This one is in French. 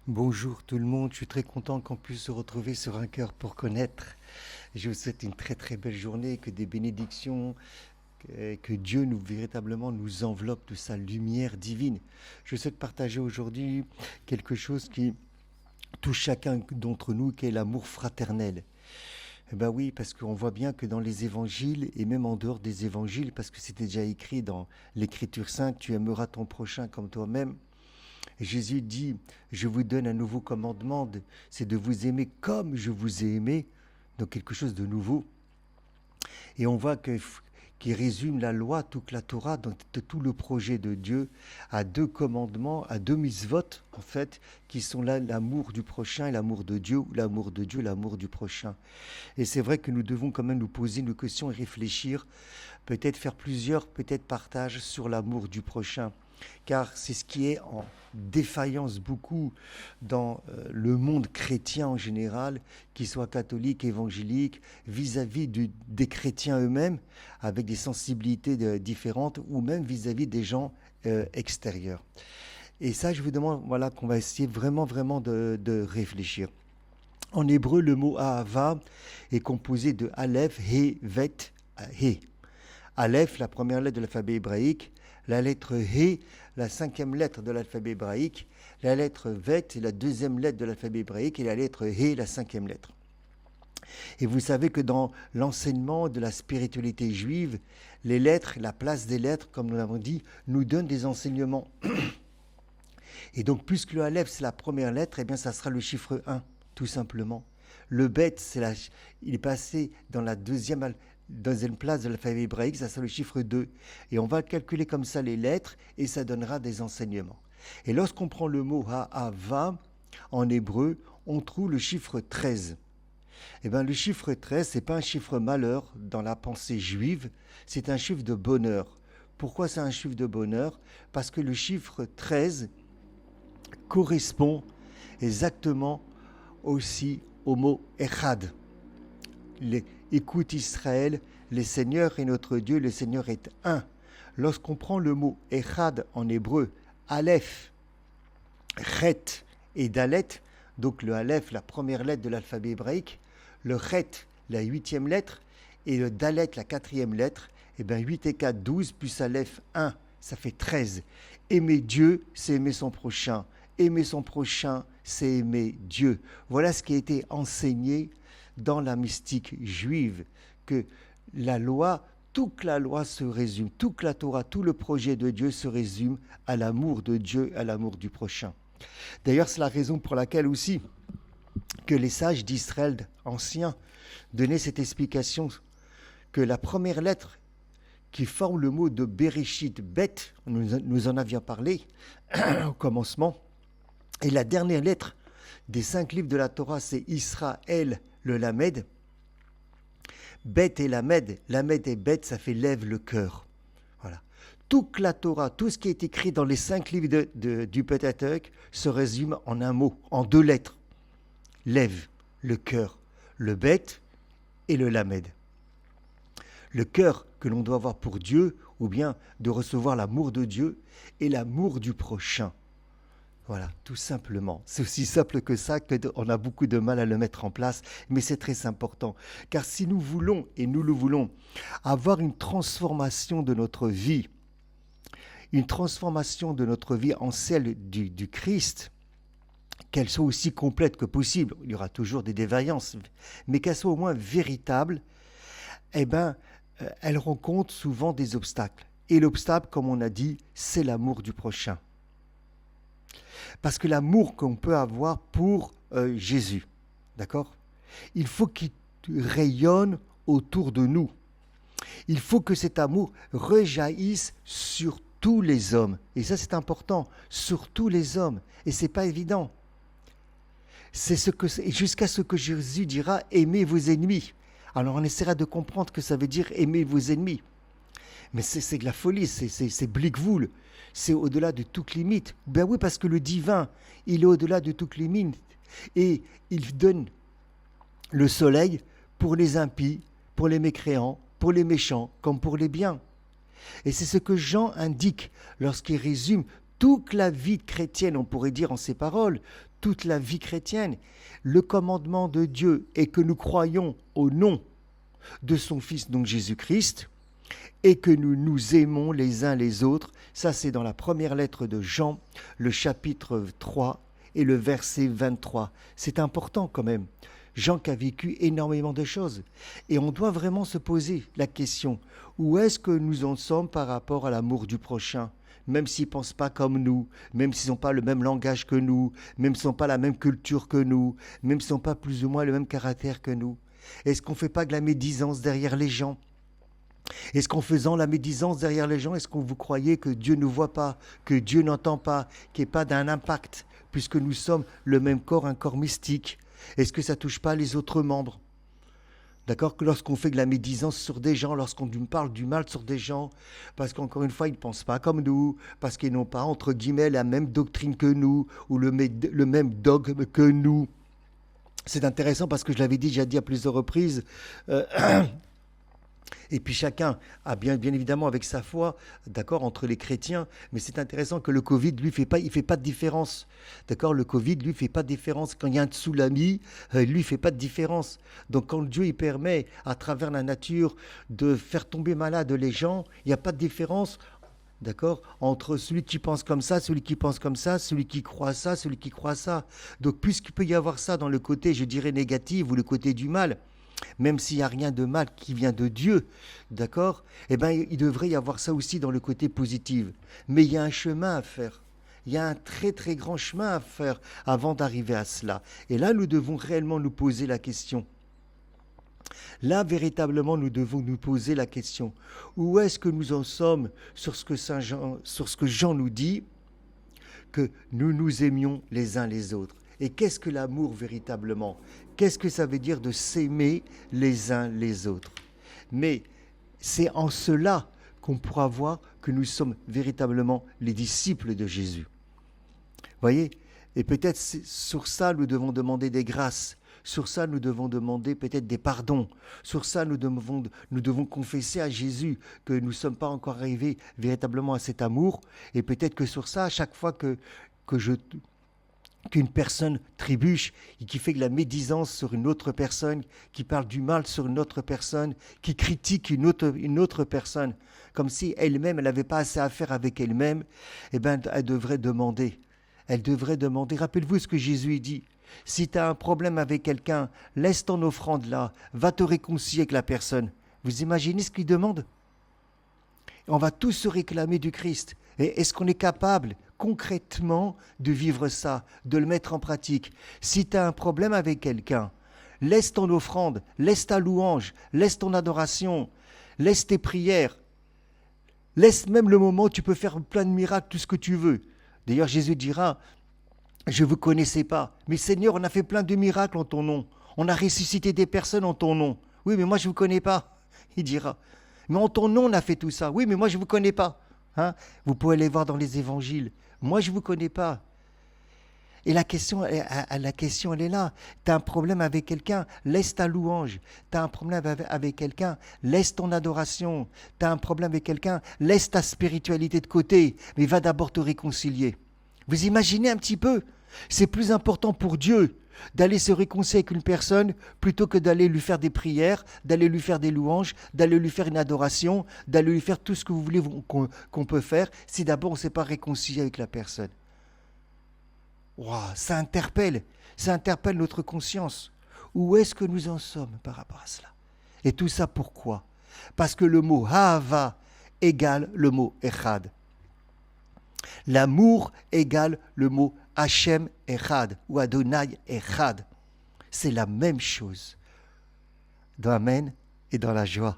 Bonjour tout le monde, je suis très content qu'on puisse se retrouver sur Un cœur pour connaître. Je vous souhaite une très très belle journée, que des bénédictions, que Dieu nous véritablement nous enveloppe de sa lumière divine. Je souhaite partager aujourd'hui quelque chose qui touche chacun d'entre nous, qui est l'amour fraternel. Eh bien oui, parce qu'on voit bien que dans les évangiles, et même en dehors des évangiles, parce que c'était déjà écrit dans l'Écriture sainte, tu aimeras ton prochain comme toi-même. Et Jésus dit, je vous donne un nouveau commandement, c'est de vous aimer comme je vous ai aimé, donc quelque chose de nouveau. Et on voit qu'il résume la loi, toute la Torah, donc tout le projet de Dieu, à deux commandements, à deux mitzvot, en fait, qui sont là l'amour du prochain et l'amour de Dieu, ou l'amour de Dieu, l'amour du prochain. Et c'est vrai que nous devons quand même nous poser une question et réfléchir, peut-être faire plusieurs, peut-être partages sur l'amour du prochain. Car c'est ce qui est en défaillance beaucoup dans le monde chrétien en général, qu'il soit catholique, évangélique, vis-à-vis des chrétiens eux-mêmes, avec des sensibilités différentes, ou même vis-à-vis des gens extérieurs. Et ça, je vous demande, voilà, qu'on va essayer vraiment de réfléchir. En hébreu, le mot Ahava est composé de Aleph, He, Vet, He. Aleph, la première lettre de l'alphabet hébraïque, la lettre He, la cinquième lettre de l'alphabet hébraïque, la lettre Vet, la deuxième lettre de l'alphabet hébraïque, et la lettre He, la cinquième lettre. Et vous savez que dans l'enseignement de la spiritualité juive, les lettres, la place des lettres, comme nous l'avons dit, nous donnent des enseignements. Et donc, puisque le Aleph, c'est la première lettre, eh bien, ça sera le chiffre 1, tout simplement. Le Bet, il est passé dans la deuxième place de l'alphabet hébraïque, ça sera le chiffre 2. Et on va calculer comme ça les lettres et ça donnera des enseignements. Et lorsqu'on prend le mot Ha'ava en hébreu, on trouve le chiffre 13. Eh bien, le chiffre 13, ce n'est pas un chiffre malheur dans la pensée juive, c'est un chiffre de bonheur. Pourquoi c'est un chiffre de bonheur? Parce que le chiffre 13 correspond exactement aussi au mot Echad. Écoute Israël, le Seigneur est notre Dieu, le Seigneur est un. Lorsqu'on prend le mot Echad en hébreu, Aleph, Chet et Dalet, donc le Aleph, la première lettre de l'alphabet hébraïque, le Chet, la huitième lettre, et le Dalet, la quatrième lettre, et bien 8 et 4, 12, plus Aleph, 1, ça fait 13. Aimer Dieu, c'est aimer son prochain. Aimer son prochain, c'est aimer Dieu. Voilà ce qui a été enseigné dans la mystique juive, que la loi, toute la loi se résume, toute la Torah, tout le projet de Dieu se résume à l'amour de Dieu, à l'amour du prochain. D'ailleurs, c'est la raison pour laquelle aussi que les sages d'Israël anciens donnaient cette explication que la première lettre qui forme le mot de Bereshit, Bet, nous en avions parlé au commencement, et la dernière lettre des 5 livres de la Torah, c'est Israël, le Lamed. Bet et Lamed et Bet, ça fait lève le cœur. Voilà. Toute la Torah, tout ce qui est écrit dans les 5 livres du Pentateuch se résume en un mot, en 2 lettres. Lève le cœur, le Bet et le Lamed. Le cœur que l'on doit avoir pour Dieu, ou bien de recevoir l'amour de Dieu et l'amour du prochain. Voilà, tout simplement. C'est aussi simple que ça, qu'on a beaucoup de mal à le mettre en place, mais c'est très important. Car si nous voulons, et nous le voulons, avoir une transformation de notre vie, une transformation de notre vie en celle du Christ, qu'elle soit aussi complète que possible, il y aura toujours des défaillances, mais qu'elle soit au moins véritable, eh bien, elle rencontre souvent des obstacles. Et l'obstacle, comme on a dit, c'est l'amour du prochain. Parce que l'amour qu'on peut avoir pour Jésus, d'accord? Il faut qu'il rayonne autour de nous. Il faut que cet amour rejaillisse sur tous les hommes. Et ça, c'est important, sur tous les hommes. Et ce n'est pas évident. Jusqu'à ce que Jésus dira « aimez vos ennemis ». Alors on essaiera de comprendre que ça veut dire « aimez vos ennemis ». Mais c'est de la folie, c'est Blickwool. C'est au-delà de toute limite. Ben oui, parce que le divin, il est au-delà de toute limite. Et il donne le soleil pour les impies, pour les mécréants, pour les méchants, comme pour les biens. Et c'est ce que Jean indique lorsqu'il résume Toute la vie chrétienne, on pourrait dire en ces paroles, toute la vie chrétienne, le commandement de Dieu est que nous croyons au nom de son Fils, donc Jésus-Christ, et que nous nous aimons les uns les autres. Ça, c'est dans la première lettre de Jean, le chapitre 3 et le verset 23. C'est important quand même. Jean qui a vécu énormément de choses. Et on doit vraiment se poser la question, où est-ce que nous en sommes par rapport à l'amour du prochain ? Même s'ils ne pensent pas comme nous, même s'ils n'ont pas le même langage que nous, même s'ils n'ont pas la même culture que nous, même s'ils n'ont pas plus ou moins le même caractère que nous. Est-ce qu'on ne fait pas de la médisance derrière les gens ? Est-ce qu'en faisant la médisance derrière les gens, est-ce que vous croyez que Dieu ne voit pas, que Dieu n'entend pas, qu'il n'y ait pas d'un impact, puisque nous sommes le même corps, un corps mystique ? Est-ce que ça ne touche pas les autres membres ? D'accord ? Que lorsqu'on fait de la médisance sur des gens, lorsqu'on parle du mal sur des gens, parce qu'encore une fois, ils ne pensent pas comme nous, parce qu'ils n'ont pas, entre guillemets, la même doctrine que nous, ou le même dogme que nous. C'est intéressant parce que je l'avais déjà dit à plusieurs reprises, et puis chacun a bien évidemment avec sa foi, d'accord, entre les chrétiens, mais c'est intéressant que le Covid, lui, il fait pas de différence. D'accord, le Covid, lui, fait pas de différence. Quand il y a un tsunami, lui, il fait pas de différence. Donc quand Dieu, il permet, à travers la nature, de faire tomber malades les gens, il n'y a pas de différence, d'accord, entre celui qui pense comme ça, celui qui pense comme ça, celui qui croit ça, celui qui croit ça. Donc puisqu'il peut y avoir ça dans le côté, je dirais, négatif ou le côté du mal, même s'il n'y a rien de mal qui vient de Dieu, d'accord, eh bien, il devrait y avoir ça aussi dans le côté positif. Mais il y a un chemin à faire. Il y a un très très grand chemin à faire avant d'arriver à cela. Et là, nous devons réellement nous poser la question. Là, véritablement, nous devons nous poser la question. Où est-ce que nous en sommes sur ce que Jean nous dit, que nous nous aimions les uns les autres? Et qu'est-ce que l'amour véritablement? Qu'est-ce que ça veut dire de s'aimer les uns les autres? Mais c'est en cela qu'on pourra voir que nous sommes véritablement les disciples de Jésus. Voyez? Et peut-être sur ça, nous devons demander des grâces. Sur ça, nous devons demander peut-être des pardons. Sur ça, nous devons confesser à Jésus que nous ne sommes pas encore arrivés véritablement à cet amour. Et peut-être que sur ça, à chaque fois qu'une personne trébuche et qui fait de la médisance sur une autre personne, qui parle du mal sur une autre personne, qui critique une autre personne, comme si elle-même, elle n'avait pas assez à faire avec elle-même, eh bien, elle devrait demander. Elle devrait demander. Rappelez-vous ce que Jésus dit. Si tu as un problème avec quelqu'un, laisse ton offrande là, va te réconcilier avec la personne. Vous imaginez ce qu'il demande? On va tous se réclamer du Christ. Et est-ce qu'on est capable concrètement de vivre ça, de le mettre en pratique? Si tu as un problème avec quelqu'un, laisse ton offrande, laisse ta louange, laisse ton adoration, laisse tes prières, laisse même le moment où tu peux faire plein de miracles, tout ce que tu veux. D'ailleurs, Jésus dira, je ne vous connaissais pas, mais Seigneur, on a fait plein de miracles en ton nom. On a ressuscité des personnes en ton nom. Oui, mais moi, je ne vous connais pas, il dira. Mais en ton nom, on a fait tout ça. Oui, mais moi, je ne vous connais pas. Hein? Vous pouvez aller voir dans les évangiles. Moi, je ne vous connais pas. Et la question, elle est là. Tu as un problème avec quelqu'un, laisse ta louange. Tu as un problème avec quelqu'un, laisse ton adoration. Tu as un problème avec quelqu'un, laisse ta spiritualité de côté, mais va d'abord te réconcilier. Vous imaginez un petit peu? C'est plus important pour Dieu d'aller se réconcilier avec une personne plutôt que d'aller lui faire des prières, d'aller lui faire des louanges, d'aller lui faire une adoration, d'aller lui faire tout ce que vous voulez qu'on peut faire si d'abord on ne s'est pas réconcilié avec la personne. Wow, ça interpelle notre conscience. Où est-ce que nous en sommes par rapport à cela? Et tout ça pourquoi? Parce que le mot Ahava égale le mot Echad. L'amour égale le mot Hachem Echad ou Adonai Echad. C'est la même chose dans l'amen et dans la joie.